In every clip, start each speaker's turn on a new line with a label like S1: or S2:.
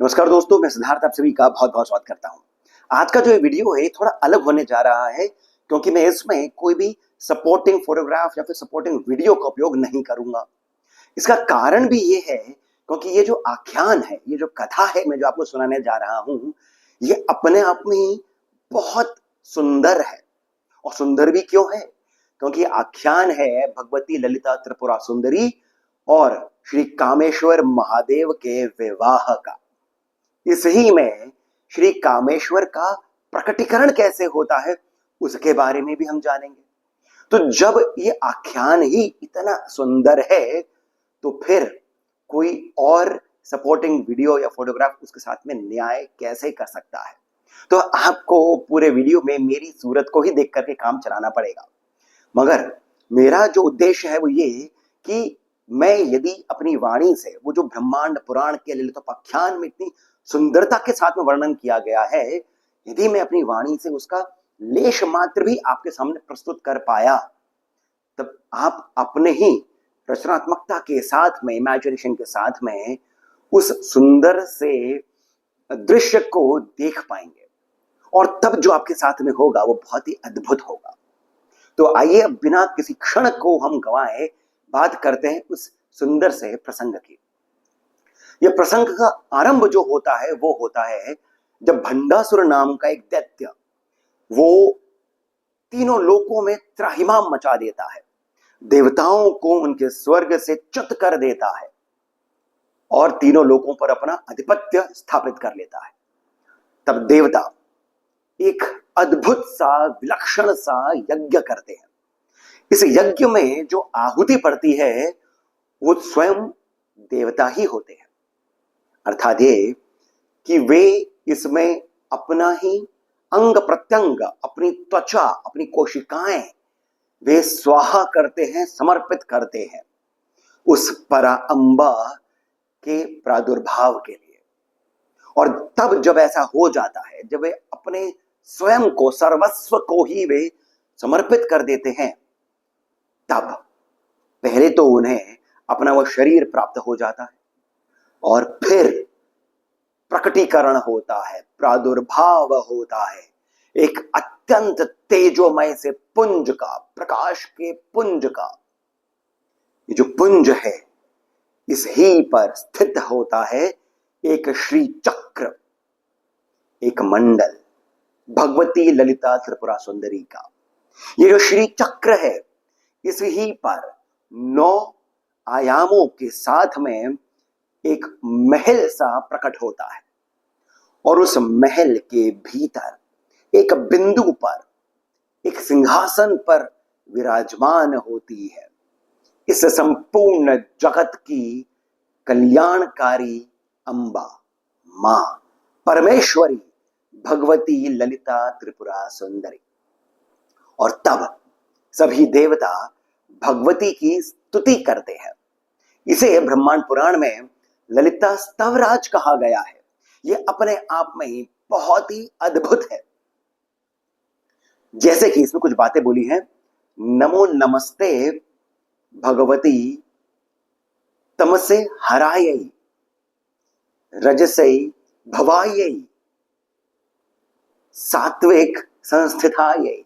S1: नमस्कार दोस्तों, मैं सिद्धार्थ आप सभी का बहुत बहुत स्वागत करता हूं। आज का जो ये वीडियो है थोड़ा अलग होने जा रहा है क्योंकि मैं इसमें कोई भी सपोर्टिंग फोटोग्राफ या फिर सपोर्टिंग वीडियो का उपयोग नहीं करूंगा। इसका कारण भी ये है क्योंकि ये जो आख्यान है, ये जो कथा है मैं जो आपको सुनाने जा रहा हूं, ये अपने आप में ही बहुत सुंदर है। और सुंदर भी क्यों है? क्योंकि आख्यान है भगवती ललिता त्रिपुरा सुंदरी और श्री कामेश्वर महादेव के विवाह का। इस ही में श्री कामेश्वर का प्रकटीकरण कैसे होता है उसके बारे में भी हम जानेंगे। तो जब ये आख्यान ही इतना सुंदर है तो फिर कोई और सपोर्टिंग वीडियो या फोटोग्राफ उसके साथ में न्याय कैसे कर सकता है? तो आपको पूरे वीडियो में मेरी सूरत को ही देख करके काम चलाना पड़ेगा। मगर मेरा जो उद्देश्य है वो ये कि मैं यदि अपनी वाणी से वो जो ब्रह्मांड पुराण के ललितोपाख्यान में इतनी सुंदरता के साथ में वर्णन किया गया है, यदि मैं अपनी वाणी से उसका लेश मात्र भी आपके सामने प्रस्तुत कर पाया, तब आप अपने ही रचनात्मकता के साथ में, इमेजिनेशन के साथ में उस सुंदर से दृश्य को देख पाएंगे और तब जो आपके साथ में होगा वो बहुत ही अद्भुत होगा। तो आइए अब बिना किसी क्षण को हम गंवाए बात करते हैं उस सुंदर से प्रसंग की। यह प्रसंग का आरंभ जो होता है वो होता है जब भंडासुर नाम का एक दैत्य वो तीनों लोकों में त्राहिमाम मचा देता है, देवताओं को उनके स्वर्ग से च्युत कर देता है और तीनों लोकों पर अपना आधिपत्य स्थापित कर लेता है। तब देवता एक अद्भुत सा विलक्षण सा यज्ञ करते हैं। इस यज्ञ में जो आहुति पड़ती है वो स्वयं देवता ही होते हैं। अर्थात ये कि वे इसमें अपना ही अंग प्रत्यंग, अपनी त्वचा, अपनी कोशिकाएं वे स्वाहा करते हैं, समर्पित करते हैं उस परा अंबा के प्रादुर्भाव के लिए। और तब जब ऐसा हो जाता है, जब वे अपने स्वयं को, सर्वस्व को ही वे समर्पित कर देते हैं, तब पहले तो उन्हें अपना वो शरीर प्राप्त हो जाता है और फिर प्रकटीकरण होता है, प्रादुर्भाव होता है एक अत्यंत तेजोमय से पुंज का, प्रकाश के पुंज का। ये जो पुंज है इस ही पर स्थित होता है एक श्री चक्र, एक मंडल भगवती ललिता त्रिपुरा सुंदरी का। ये जो श्री चक्र है इस ही पर 9 आयामों के साथ में एक महल सा प्रकट होता है और उस महल के भीतर एक बिंदु पर, एक सिंहासन पर विराजमान होती है इस संपूर्ण जगत की कल्याणकारी अंबा, मां परमेश्वरी भगवती ललिता त्रिपुरा सुंदरी। और तब सभी देवता भगवती की स्तुति करते हैं। इसे ब्रह्मांड पुराण में ललिता स्तवराज कहा गया है। यह अपने आप में ही बहुत ही अद्भुत है। जैसे कि इसमें कुछ बातें बोली हैं, नमो नमस्ते भगवती तमसे हरायै रजसे भवायै सात्विक संस्थितायै।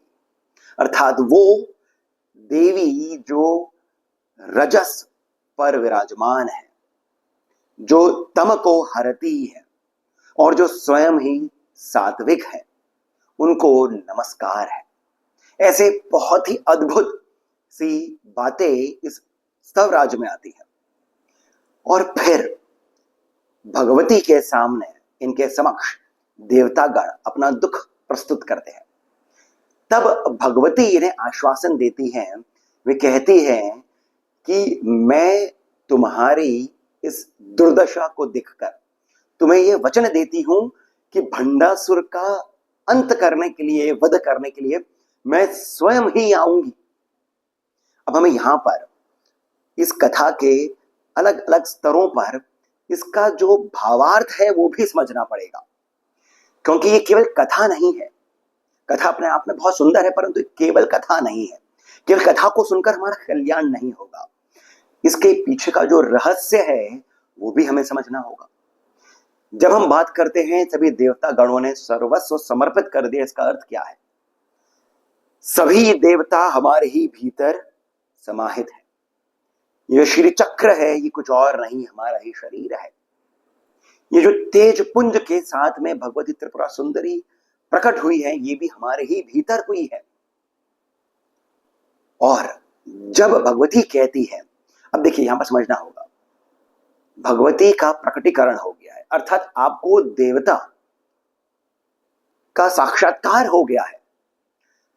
S1: अर्थात वो देवी जो रजस पर विराजमान है, जो तम को हरती है और जो स्वयं ही सात्विक है, उनको नमस्कार है। ऐसे बहुत ही अद्भुत सी बातें इस स्तवराज में आती है। और फिर भगवती के सामने, इनके समक्ष देवतागण अपना दुख प्रस्तुत करते हैं। तब भगवती इन्हें आश्वासन देती हैं, वे कहती हैं कि मैं तुम्हारी इस दुर्दशा को देखकर तुम्हें यह वचन देती हूं कि भंडासुर का अंत करने के लिए, वध करने के लिए मैं स्वयं ही आऊंगी। अब हमें यहां पर इस कथा के अलग अलग स्तरों पर इसका जो भावार्थ है वो भी समझना पड़ेगा, क्योंकि ये केवल कथा नहीं है। कथा अपने आप में बहुत सुंदर है, परंतु केवल कथा नहीं है। केवल कथा को सुनकर हमारा कल्याण नहीं होगा, इसके पीछे का जो रहस्य है वो भी हमें समझना होगा। जब हम बात करते हैं सभी देवता गणों ने सर्वस्व समर्पित कर दिया, इसका अर्थ क्या है? सभी देवता हमारे ही भीतर समाहित है। ये श्री चक्र है, ये कुछ और नहीं, हमारा ही शरीर है। ये जो तेज पुंज के साथ में भगवती त्रिपुरा सुंदरी प्रकट हुई है, ये भी हमारे ही भीतर हुई है। और जब भगवती कहती है, अब देखिए यहां पर समझना होगा, भगवती का प्रकटीकरण हो गया है, अर्थात आपको देवता का साक्षात्कार हो गया है,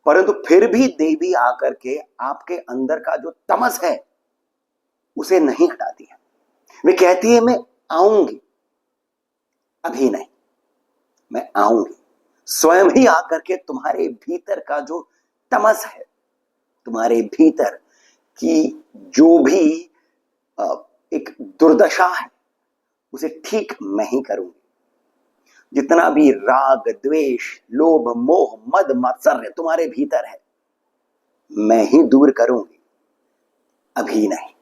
S1: परंतु फिर भी देवी आकर के आपके अंदर का जो तमस है उसे नहीं हटाती है। वे कहती है मैं आऊंगी, अभी नहीं, मैं आऊंगी, स्वयं ही आकर के तुम्हारे भीतर का जो तमस है, तुम्हारे भीतर की जो भी एक दुर्दशा है, उसे ठीक मैं ही करूंगी। जितना भी राग द्वेष लोभ मोह मद मात्सर्य तुम्हारे भीतर है, मैं ही दूर करूंगी, अभी नहीं।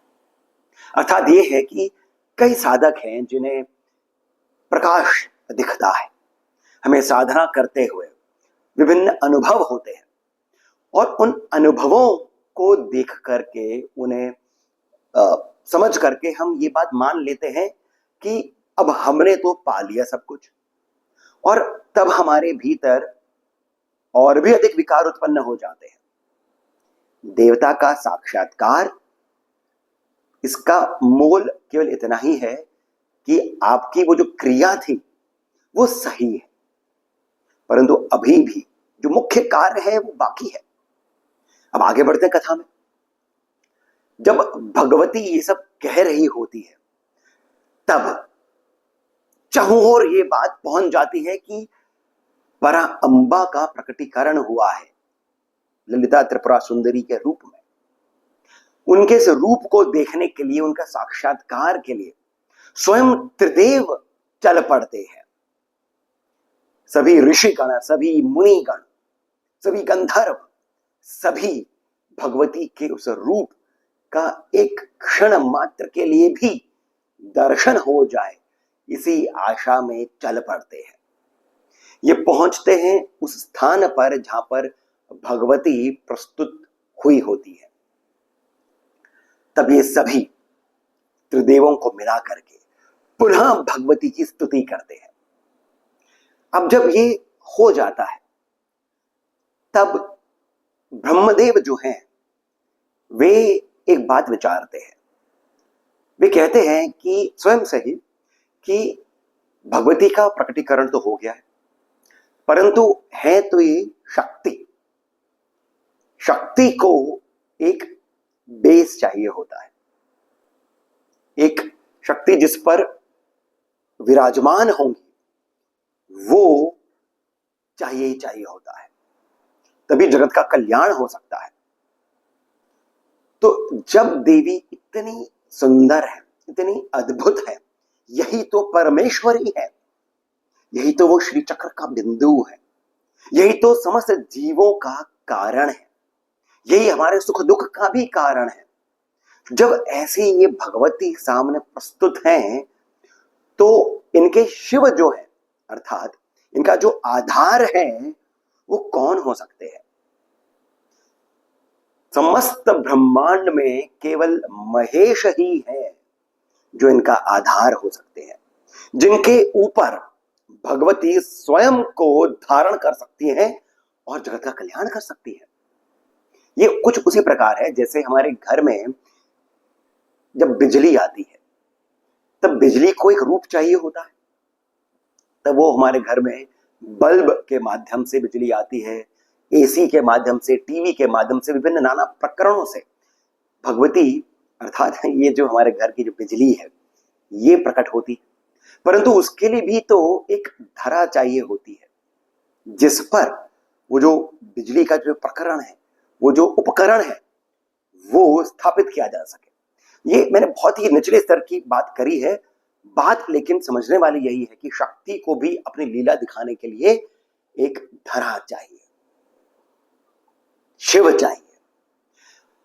S1: अर्थात ये है कि कई साधक हैं जिन्हें प्रकाश दिखता है, हमें साधना करते हुए विभिन्न अनुभव होते हैं, और उन अनुभवों को देख करके उन्हें समझ करके हम ये बात मान लेते हैं कि अब हमने तो पा लिया सब कुछ, और तब हमारे भीतर और भी अधिक विकार उत्पन्न हो जाते हैं। देवता का साक्षात्कार, इसका मोल केवल इतना ही है कि आपकी वो जो क्रिया थी वो सही है, परंतु अभी भी जो मुख्य कार्य है वो बाकी है। अब आगे बढ़ते हैं कथा में। जब भगवती ये सब कह रही होती है, तब चहुओर ये बात पहुंच जाती है कि परा अंबा का प्रकटीकरण हुआ है ललिता त्रिपुरा सुंदरी के रूप में। उनके इस रूप को देखने के लिए, उनका साक्षात्कार के लिए स्वयं त्रिदेव चल पड़ते हैं। सभी ऋषिगण, सभी मुनिगण, सभी गंधर्व, सभी भगवती के उस रूप का एक क्षण मात्र के लिए भी दर्शन हो जाए, इसी आशा में चल पड़ते हैं। ये पहुंचते हैं उस स्थान पर जहां पर भगवती प्रस्तुत हुई होती है। तब ये सभी त्रिदेवों को मिला करके पुनः भगवती की स्तुति करते हैं। अब जब ये हो जाता है, तब ब्रह्मदेव जो हैं वे एक बात विचारते हैं। वे कहते हैं कि स्वयं से ही कि भगवती का प्रकटीकरण तो हो गया है, परंतु है तो ये शक्ति। शक्ति को एक बेस चाहिए होता है, एक शक्ति जिस पर विराजमान होंगी वो चाहिए ही चाहिए होता है, तभी जगत का कल्याण हो सकता है। तो जब देवी इतनी सुंदर है, इतनी अद्भुत है, यही तो परमेश्वरी है, यही तो वो श्री चक्र का बिंदु है, यही तो समस्त जीवों का कारण है, यही हमारे सुख दुख का भी कारण है। जब ऐसी ये भगवती सामने प्रस्तुत हैं, तो इनके शिव जो है, अर्थात इनका जो आधार है, वो कौन हो सकते हैं? समस्त ब्रह्मांड में केवल महेश ही है जो इनका आधार हो सकते हैं, जिनके ऊपर भगवती स्वयं को धारण कर सकती हैं और जगत का कल्याण कर सकती है। ये कुछ उसी प्रकार है जैसे हमारे घर में जब बिजली आती है, तब बिजली को एक रूप चाहिए होता है, तब वो हमारे घर में बल्ब के माध्यम से बिजली आती है, एसी के माध्यम से, टीवी के माध्यम से, विभिन्न नाना प्रकरणों से भगवती अर्थात ये जो हमारे घर की जो बिजली है ये प्रकट होती है। परंतु उसके लिए भी तो एक धरा चाहिए होती है, जिस पर वो जो बिजली का जो प्रकरण है, वो जो उपकरण है, वो स्थापित किया जा सके। ये मैंने बहुत ही निचले स्तर की बात करी है, बात लेकिन समझने वाली यही है कि शक्ति को भी अपनी लीला दिखाने के लिए एक धरा चाहिए, शिव चाहिए।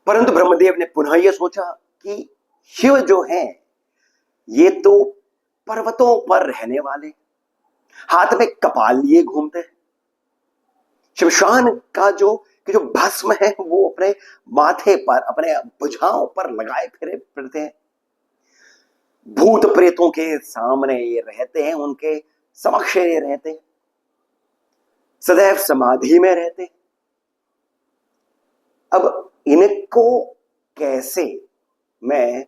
S1: परंतु ब्रह्मदेव ने पुनः यह सोचा कि शिव जो है ये तो पर्वतों पर रहने वाले, हाथ में कपाल लिए घूमते हैं। शमशान का जो भस्म है वो अपने माथे पर, अपने भुजाओं पर लगाए फिरते हैं। भूत प्रेतों के सामने ये रहते हैं, उनके समक्ष ये रहते हैं, सदैव समाधि में रहते हैं। अब इनको कैसे मैं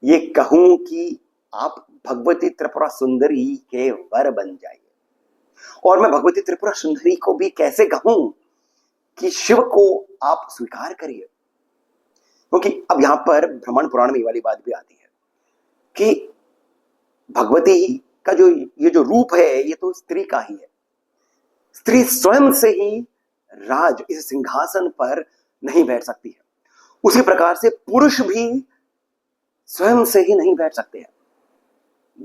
S1: ये कहूं कि आप भगवती त्रिपुरा सुंदरी के वर बन जाइए, और मैं भगवती त्रिपुरा सुंदरी को भी कैसे कहूं कि शिव को आप स्वीकार करिए। क्योंकि अब यहां पर ब्राह्मण पुराण में ये वाली बात भी आती है कि भगवती का ये जो रूप है ये तो स्त्री का ही है। स्त्री स्वयं से ही राज इस सिंहासन पर नहीं बैठ सकती है, उसी प्रकार से पुरुष भी स्वयं से ही नहीं बैठ सकते हैं,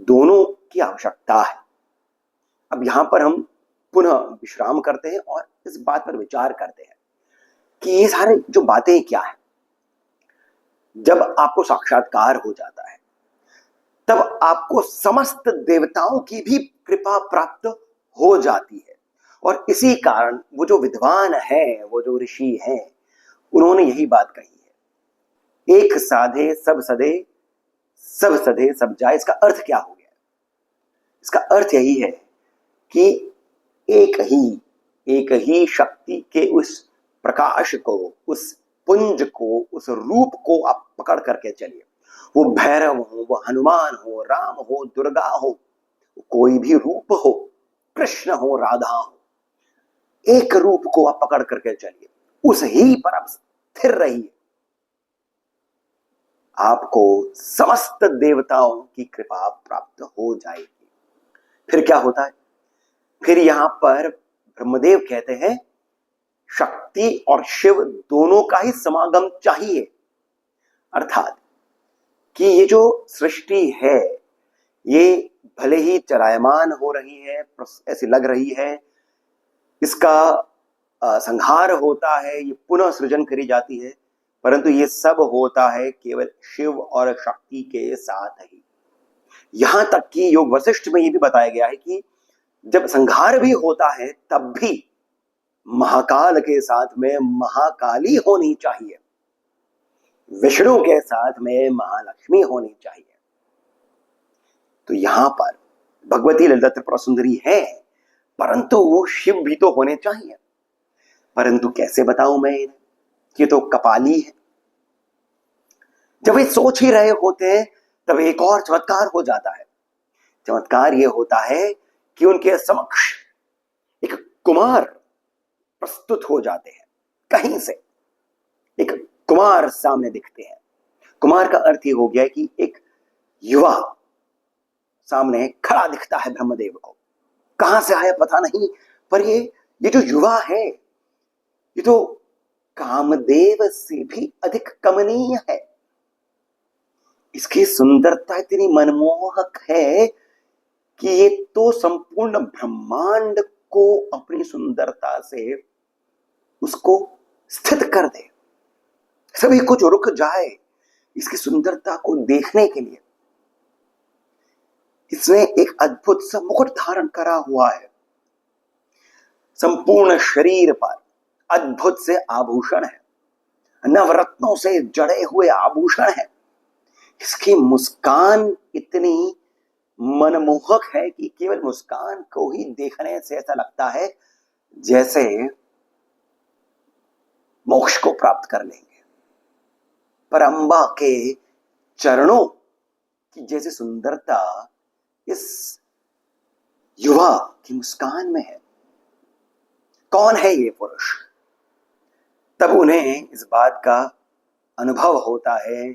S1: दोनों की आवश्यकता है। अब यहां पर हम पुनः विश्राम करते हैं और इस बात पर विचार करते हैं कि ये सारे जो बातें क्या है। जब आपको साक्षात्कार हो जाता है तब आपको समस्त देवताओं की भी कृपा प्राप्त हो जाती है, और इसी कारण वो जो विद्वान है, वो जो ऋषि हैं, उन्होंने यही बात कही है, एक साधे सब सदे, सब सधे सब जाए। इसका अर्थ क्या हो गया? इसका अर्थ यही है कि एक ही शक्ति के उस प्रकाश को, उस पुंज को, उस रूप को आप पकड़ करके चलिए। वो भैरव हो, वो हनुमान हो, राम हो, दुर्गा हो, कोई भी रूप हो, कृष्ण हो, राधा हो, एक रूप को आप पकड़ करके चलिए, उस ही पर आप स्थिर रहिए, आपको समस्त देवताओं की कृपा प्राप्त हो जाएगी। फिर क्या होता है? फिर यहां पर ब्रह्मदेव कहते हैं शक्ति और शिव दोनों का ही समागम चाहिए, अर्थात कि ये जो सृष्टि है ये भले ही चलायमान हो रही है, ऐसी लग रही है, इसका संहार होता है, ये पुनः सृजन करी जाती है, परंतु ये सब होता है केवल शिव और शक्ति के साथ ही। यहां तक कि योग वशिष्ठ में ये भी बताया गया है कि जब संहार भी होता है तब भी महाकाल के साथ में महाकाली होनी चाहिए, विष्णु के साथ में महालक्ष्मी होनी चाहिए। तो यहां पर भगवती ललिता त्रिपुरा सुंदरी है, परंतु वो शिव भी तो होने चाहिए। परंतु कैसे बताऊं मैं इन्हें? ये तो कपाली है। जब वे सोच ही रहे होते हैं तब एक और चमत्कार हो जाता है। चमत्कार ये होता है कि उनके समक्ष एक कुमार प्रस्तुत हो जाते हैं। कहीं से एक कुमार सामने दिखते हैं। कुमार का अर्थ ये हो गया कि एक युवा सामने खड़ा दिखता है ब्रह्मदेव को। कहां से आया पता नहीं, पर ये जो युवा है ये तो कामदेव से भी अधिक कमनीय है। इसकी सुंदरता इतनी मनमोहक है कि ये तो संपूर्ण ब्रह्मांड को अपनी सुंदरता से उसको स्थित कर दे, सभी कुछ रुक जाए इसकी सुंदरता को देखने के लिए। इसने एक अद्भुत सा मुकुट धारण करा हुआ है, संपूर्ण शरीर पर अद्भुत से आभूषण है, नवरत्नों से जड़े हुए आभूषण है। इसकी मुस्कान इतनी मनमोहक है कि केवल मुस्कान को ही देखने से ऐसा लगता है जैसे मोक्ष को प्राप्त कर लेंगे। पर अम्बा के चरणों की जैसी सुंदरता इस युवा की मुस्कान में है। कौन है ये पुरुष? तब उन्हें इस बात का अनुभव होता है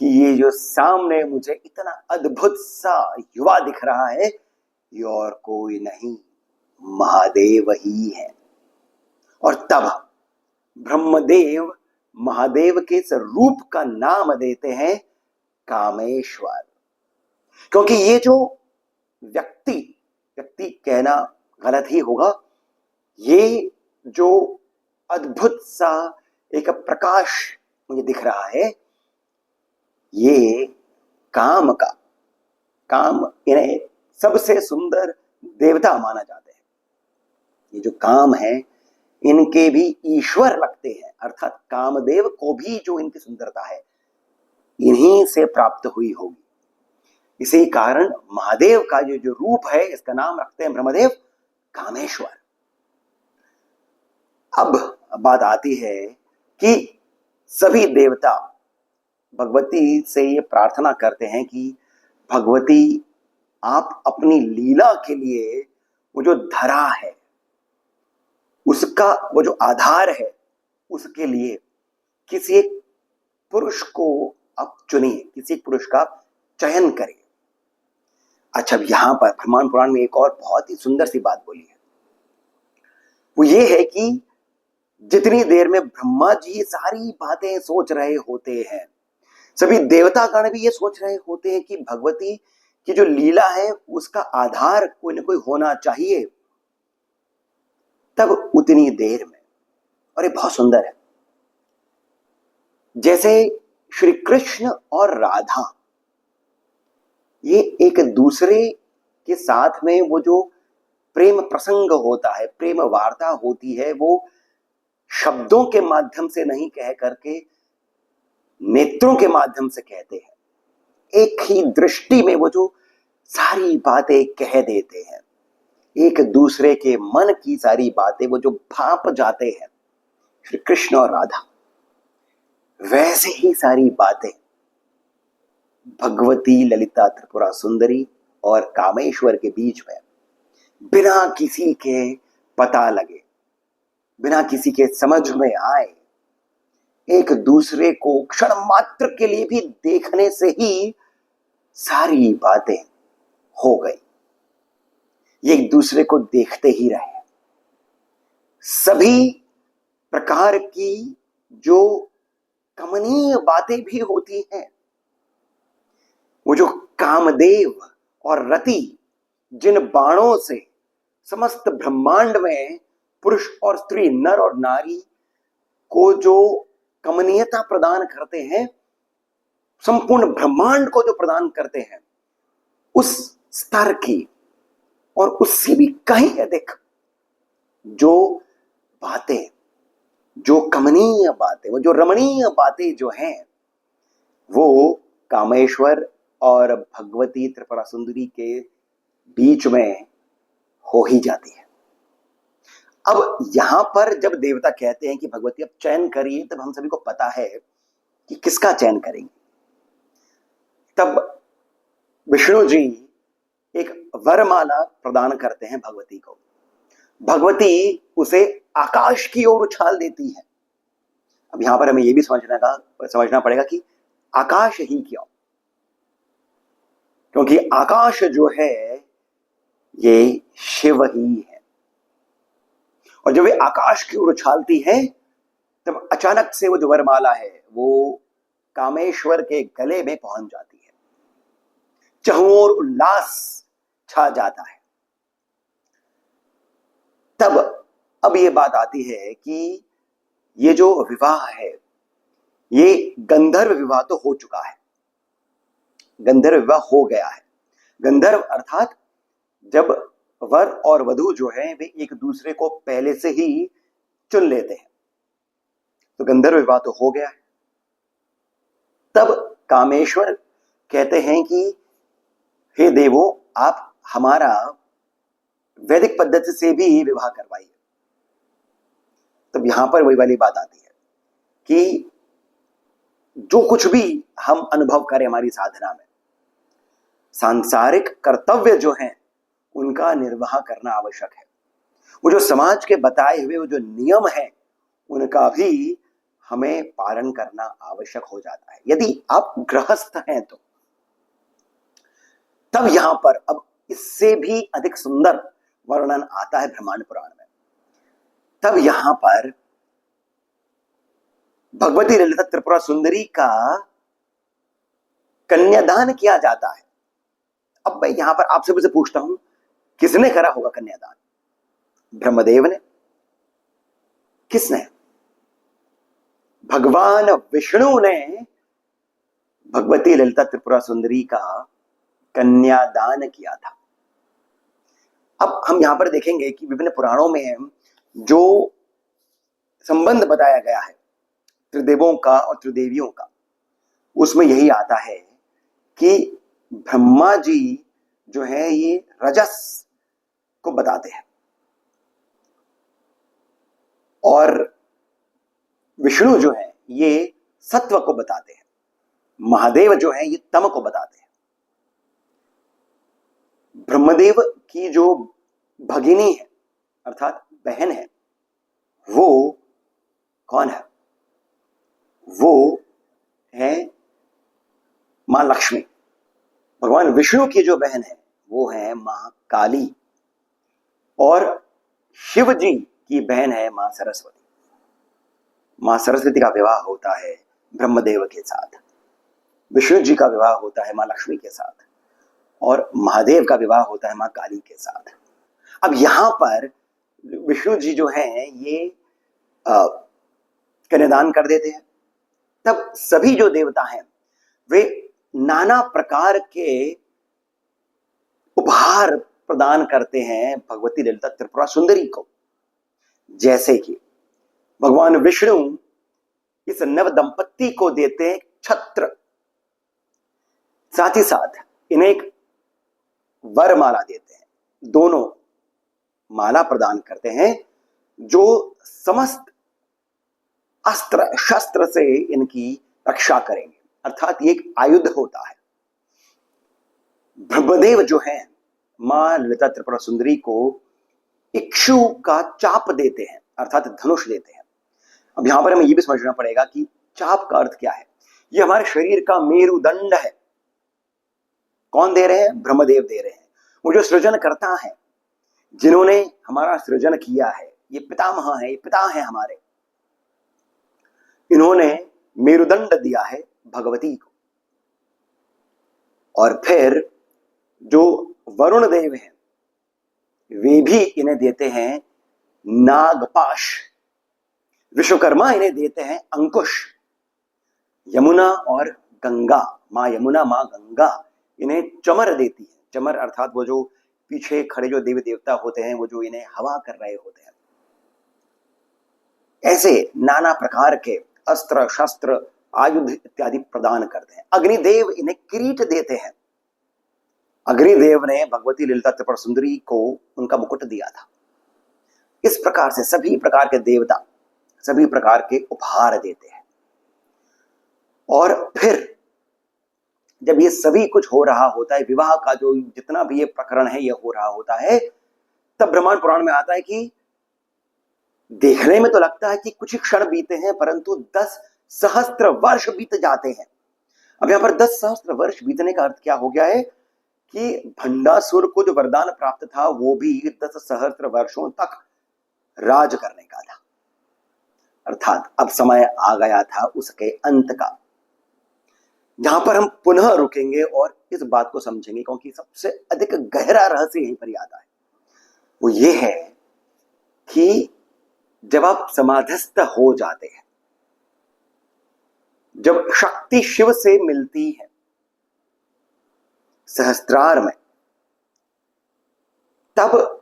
S1: कि ये जो सामने मुझे इतना अद्भुत सा युवा दिख रहा है ये और कोई नहीं, महादेव ही है। और तब ब्रह्मदेव महादेव के इस रूप का नाम देते हैं कामेश्वर। क्योंकि ये जो व्यक्ति कहना गलत ही होगा, ये जो अद्भुत सा एक प्रकाश मुझे दिख रहा है ये काम इन्हें सबसे सुंदर देवता माना जाते हैं। ये जो काम है इनके भी ईश्वर लगते हैं, अर्थात कामदेव को भी जो इनकी सुंदरता है इन्हीं से प्राप्त हुई होगी। इसी कारण महादेव का ये जो रूप है इसका नाम रखते हैं ब्रह्मदेव कामेश्वर। अब बात आती है कि सभी देवता भगवती से ये प्रार्थना करते हैं कि भगवती आप अपनी लीला के लिए वो जो धरा है उसका वो जो आधार है उसके लिए किसी एक पुरुष को आप चुनिए, किसी एक पुरुष का चयन करिए। अच्छा, यहां पर ब्रह्मांड पुराण में एक और बहुत ही सुंदर सी बात बोली है, वो ये है कि जितनी देर में ब्रह्मा जी सारी बातें सोच रहे होते हैं, सभी देवतागण भी ये सोच रहे होते हैं कि भगवती की जो लीला है उसका आधार कोई ना कोई होना चाहिए, तब उतनी देर में, और ये बहुत सुंदर है, जैसे श्री कृष्ण और राधा ये एक दूसरे के साथ में वो जो प्रेम प्रसंग होता है, प्रेम वार्ता होती है, वो शब्दों के माध्यम से नहीं कह करके नेत्रों के माध्यम से कहते हैं। एक ही दृष्टि में वो जो सारी बातें कह देते हैं, एक दूसरे के मन की सारी बातें वो जो भाप जाते हैं श्री कृष्ण और राधा, वैसे ही सारी बातें भगवती ललिता त्रिपुरा सुंदरी और कामेश्वर के बीच में बिना किसी के पता लगे, बिना किसी के समझ में आए, एक दूसरे को क्षण मात्र के लिए भी देखने से ही सारी बातें हो गई। ये एक दूसरे को देखते ही रहे। सभी प्रकार की जो कमनीय बातें भी होती हैं, वो जो कामदेव और रति जिन बाणों से समस्त ब्रह्मांड में पुरुष और स्त्री, नर और नारी को जो कमनीयता प्रदान करते हैं, संपूर्ण ब्रह्मांड को जो प्रदान करते हैं, उस स्तर की और उससे भी कहीं अधिक जो बातें, जो कमनीय बातें, वो जो रमणीय बातें जो हैं, वो कामेश्वर और भगवती त्रिपुरा सुंदरी के बीच में हो ही जाती है। अब यहां पर जब देवता कहते हैं कि भगवती अब चयन करिए, तब हम सभी को पता है कि किसका चयन करेंगे। तब विष्णु जी एक वरमाला प्रदान करते हैं भगवती को। भगवती उसे आकाश की ओर उछाल देती है। अब यहां पर हमें यह भी समझना पड़ेगा कि आकाश ही क्यों, क्योंकि आकाश जो है ये शिव ही है, और जब वे आकाश की ओर उछालती है तब अचानक से वो जो वरमाला है वो कामेश्वर के गले में पहुंच जाती है। चहुं ओर उल्लास छा जाता है। तब अब ये बात आती है कि ये जो विवाह है ये गंधर्व विवाह तो हो चुका है, गंधर्व विवाह हो गया है। गंधर्व अर्थात जब वर और वधू जो है वे एक दूसरे को पहले से ही चुन लेते हैं, तो गंधर्व विवाह तो हो गया है। तब कामेश्वर कहते हैं कि हे देवो, आप हमारा वैदिक पद्धति से भी विवाह करवाइए। तब यहां पर वही वाली बात आती है कि जो कुछ भी हम अनुभव करें हमारी साधना में, सांसारिक कर्तव्य जो हैं उनका निर्वाह करना आवश्यक है। वो जो समाज के बताए हुए वो जो नियम हैं उनका भी हमें पालन करना आवश्यक हो जाता है, यदि आप गृहस्थ हैं तो। तब यहां पर अब इससे भी अधिक सुंदर वर्णन आता है ब्रह्मांड पुराण में। तब यहां पर भगवती ललिता त्रिपुरा सुंदरी का कन्यादान किया जाता है। अब मैं यहां पर आप सभी से पूछता हूं, किसने करा होगा कन्यादान? ब्रह्मदेव ने? किसने? भगवान विष्णु ने भगवती ललिता त्रिपुरा सुंदरी का कन्यादान किया था। अब हम यहां पर देखेंगे कि विभिन्न पुराणों में जो संबंध बताया गया है त्रिदेवों का और त्रिदेवियों का, उसमें यही आता है कि ब्रह्मा जी जो है ये रजस को बताते हैं और विष्णु जो है ये सत्व को बताते हैं, महादेव जो है ये तम को बताते हैं। ब्रह्मदेव की जो भगिनी है अर्थात बहन है वो कौन है? वो है मां लक्ष्मी। भगवान विष्णु की जो बहन है वो है मां काली और शिव जी की बहन है मां सरस्वती। मां सरस्वती का विवाह होता है ब्रह्मदेव के साथ, विष्णु जी का विवाह होता है मां लक्ष्मी के साथ और महादेव का विवाह होता है मां काली के साथ। अब यहां पर विष्णु जी जो हैं ये कन्यादान कर देते हैं, तब सभी जो देवता हैं वे नाना प्रकार के उपहार प्रदान करते हैं भगवती ललिता त्रिपुरा सुंदरी को। जैसे कि भगवान विष्णु इस नव दंपत्ति को देते हैं छत्र, साथ ही साथ इन्हें एक वरमाला देते हैं। दोनों माला प्रदान करते हैं जो समस्त अस्त्र शस्त्र से इनकी रक्षा करेंगे, अर्थात ये एक आयुध होता है। ब्रह्मदेव जो है मां ललिता त्रिपुरा सुंदरी को इक्षु का चाप देते हैं अर्थात धनुष देते हैं। अब यहां पर हमें यह भी समझना पड़ेगा कि चाप का अर्थ क्या है। यह हमारे शरीर का मेरुदंड है। कौन दे रहे हैं? ब्रह्मदेव दे रहे हैं। वो जो सृजन करता है, जिन्होंने हमारा सृजन किया है, ये पितामह है, ये पिता है हमारे, इन्होंने मेरुदंड दिया है भगवती को। और फिर जो वरुण देव हैं वे भी इन्हें देते हैं नागपाश, विश्वकर्मा इन्हें देते हैं अंकुश, यमुना और गंगा, मां यमुना मां गंगा इन्हें चमर देती है। चमर अर्थात वो जो पीछे खड़े जो देवी देवता होते हैं वो जो इन्हें हवा कर रहे होते हैं। ऐसे नाना प्रकार के अस्त्र शस्त्र आयुध इत्यादि प्रदान करते हैं। अग्निदेव इन्हें किरीट देते हैं। अग्निदेव ने भगवती ललिता त्रिपुरा सुंदरी को उनका मुकुट दिया था। इस प्रकार से सभी प्रकार के देवता सभी प्रकार के उपहार देते हैं। और फिर जब ये सभी कुछ हो रहा होता है, विवाह का जो जितना भी ये प्रकरण है ये हो रहा होता है, तब ब्रह्मांड पुराण में आता है कि देखने में तो लगता है कि कुछ ही क्षण बीते हैं परंतु 10 सहस्त्र वर्ष बीत जाते हैं। अब यहां पर 10 सहस्त्र वर्ष बीतने का अर्थ क्या हो गया है कि भंडासुर को जो वरदान प्राप्त था वो भी 10 सहस्त्र वर्षों तक राज करने का था, अर्थात अब समय आ गया था उसके अंत का। जहां पर हम पुनः रुकेंगे और इस बात को समझेंगे क्योंकि सबसे अधिक गहरा रहस्य यहीं पर आता है। वो ये है कि जब आप समाधिस्थ हो जाते हैं, जब शक्ति शिव से मिलती है सहस्त्रार में, तब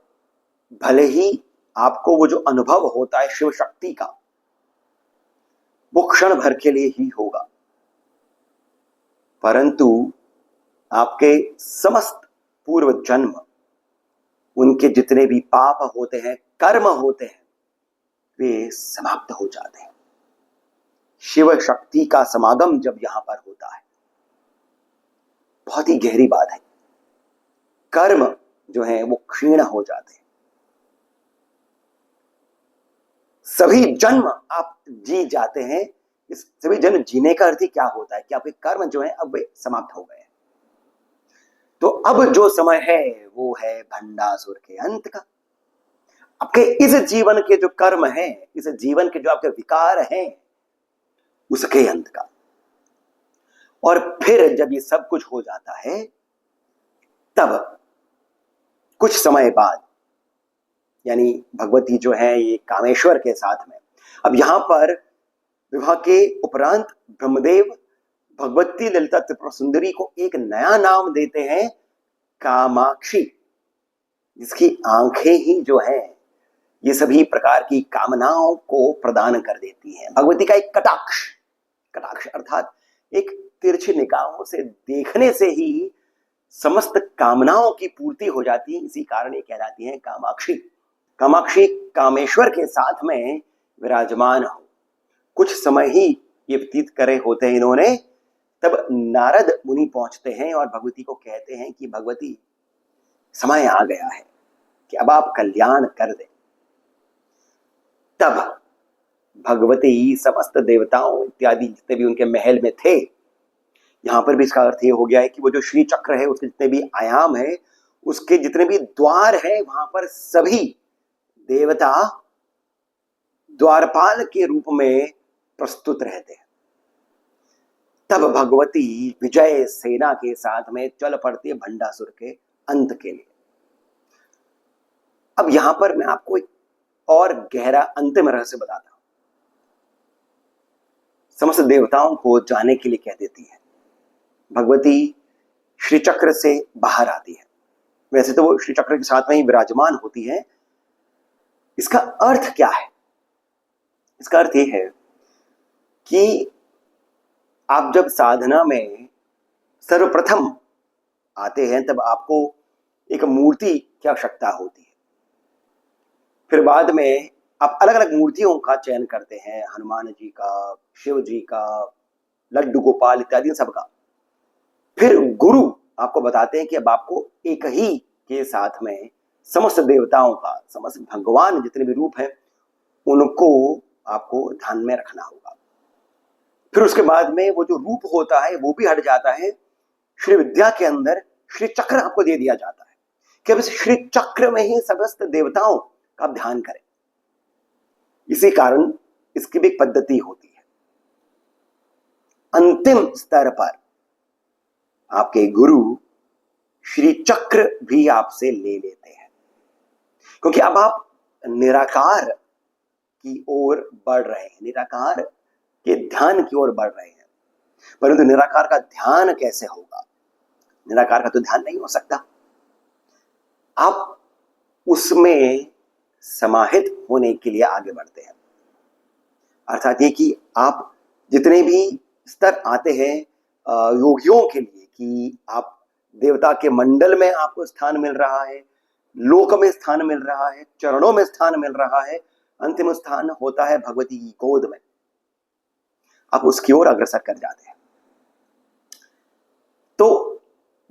S1: भले ही आपको वो जो अनुभव होता है शिव शक्ति का वो क्षण भर के लिए ही होगा, परंतु आपके समस्त पूर्व जन्म, उनके जितने भी पाप होते हैं, कर्म होते हैं, वे समाप्त हो जाते हैं। शिव शक्ति का समागम जब यहां पर होता है, बहुत ही गहरी बात है, कर्म जो है वो क्षीण हो जाते हैं। सभी जन्म आप जी जाते हैं। इस सभी जन्म जीने का अर्थ ही क्या होता है कि आपके कर्म जो है अब वे समाप्त हो गए। तो अब जो समय है वो है भंडासुर के अंत का। आपके इस जीवन के जो कर्म हैं, इस जीवन के जो आपके विकार हैं, उसके अंत का। और फिर जब ये सब कुछ हो जाता है, तब कुछ समय बाद यानी भगवती जो है ये कामेश्वर के साथ में, अब यहां पर विवाह के उपरांत ब्रह्मदेव भगवती ललिता त्रिपुरा सुंदरी को एक नया नाम देते हैं, कामाक्षी, जिसकी आंखें ही जो है ये सभी प्रकार की कामनाओं को प्रदान कर देती हैं। भगवती का एक कटाक्ष, कटाक्ष अर्थात एक तिरछी निगाहों से देखने से ही समस्त कामनाओं की पूर्ति हो जाती है। इसी कारण ये कहलाती हैं कामाक्षी। कामाक्षी कामेश्वर के साथ में विराजमान हो। कुछ समय ही ये व्यतीत करे होते हैं इन्होंने, तब नारद मुनि पहुंचते हैं और भगवती को कहते हैं कि भगवती, समय आ गया है कि अब आप कल्याण कर दें। तब भगवती समस्त देवताओं इत्यादि जितने भी उनके महल में थे, यहां पर भी इसका अर्थ ये हो गया है कि वो जो श्री चक्र है उसके जितने भी आयाम है, उसके जितने भी द्वार है, वहां पर सभी देवता द्वारपाल के रूप में प्रस्तुत रहते हैं। तब भगवती विजय सेना के साथ में चल पड़ती है भंडासुर के अंत के लिए। अब यहां पर मैं आपको एक और गहरा अंतिम रहस्य बताता हूं। समस्त देवताओं को जाने के लिए कह देती है। भगवती श्री चक्र से बाहर आती है। वैसे तो वो श्री चक्र के साथ में ही विराजमान होती है। इसका अर्थ क्या है? इसका अर्थ ये है कि आप जब साधना में सर्वप्रथम आते हैं तब आपको एक मूर्ति की आवश्यकता होती है। फिर बाद में आप अलग अलग मूर्तियों का चयन करते हैं, हनुमान जी का, शिव जी का, लड्डू गोपाल इत्यादि सबका। फिर गुरु आपको बताते हैं कि अब आपको एक ही के साथ में समस्त देवताओं का, समस्त भगवान जितने भी रूप हैं उनको आपको ध्यान में रखना होगा। फिर उसके बाद में वो जो रूप होता है वो भी हट जाता है। श्री विद्या के अंदर श्री चक्र आपको दे दिया जाता है कि अब इस श्री चक्र में ही समस्त देवताओं का आप ध्यान करें। इसी कारण इसकी भी एक पद्धति होती है। अंतिम स्तर पर आपके गुरु श्री चक्र भी आपसे ले लेते हैं, क्योंकि अब आप निराकार की ओर बढ़ रहे हैं, निराकार के ध्यान की ओर बढ़ रहे हैं। परंतु निराकार का ध्यान कैसे होगा? निराकार का तो ध्यान नहीं हो सकता। आप उसमें समाहित होने के लिए आगे बढ़ते हैं। अर्थात ये कि आप जितने भी स्तर आते हैं योगियों के लिए, कि आप देवता के मंडल में आपको स्थान मिल रहा है, लोक में स्थान मिल रहा है, चरणों में स्थान मिल रहा है, अंतिम स्थान होता है भगवती की गोद में, आप उसकी ओर अग्रसर कर जाते हैं। तो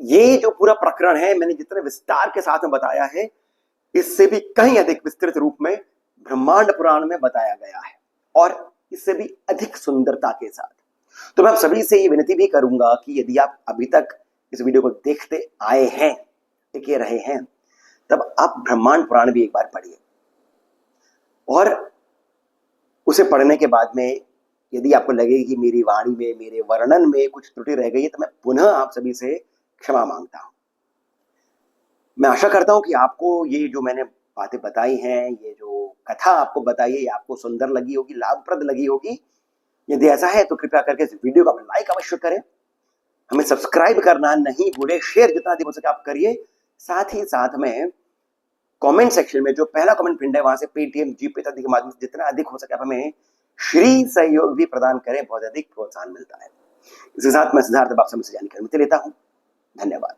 S1: ये जो पूरा प्रकरण है मैंने जितने विस्तार के साथ में बताया है, इससे भी कहीं अधिक विस्तृत रूप में ब्रह्मांड पुराण में बताया गया है, और इससे भी अधिक सुंदरता के साथ। तो मैं आप सभी से ये विनती भी करूंगा कि यदि आप अभी तक इस वीडियो को देखते आए हैं, टिके रहे हैं, तब आप ब्रह्मांड पुराण भी एक बार पढ़िए। और उसे पढ़ने के बाद में यदि आपको लगे कि मेरी वाणी में, मेरे वर्णन में कुछ त्रुटि रह गई है, तो मैं पुनः आप सभी से क्षमा मांगता हूं। मैं आशा करता हूं कि आपको ये जो मैंने बातें बताई हैं, ये जो कथा आपको बताई है, ये आपको सुंदर लगी होगी, लाभप्रद लगी होगी। यदि ऐसा है तो कृपया करके इस वीडियो को लाइक अवश्य करें, हमें सब्सक्राइब करना नहीं भूलें, शेयर जितना अधिक हो सके आप करिए। साथ ही साथ में कमेंट सेक्शन में जो पहला कमेंट पिन है वहां से पेटीएम, जीपे आदि के माध्यम से जितना अधिक हो सके आप हमें श्री सहयोग भी प्रदान करें, बहुत अधिक प्रोत्साहन मिलता है। इसके साथ मैं सिद्धार्थ आपसे जानकारी लेता हूं। धन्यवाद।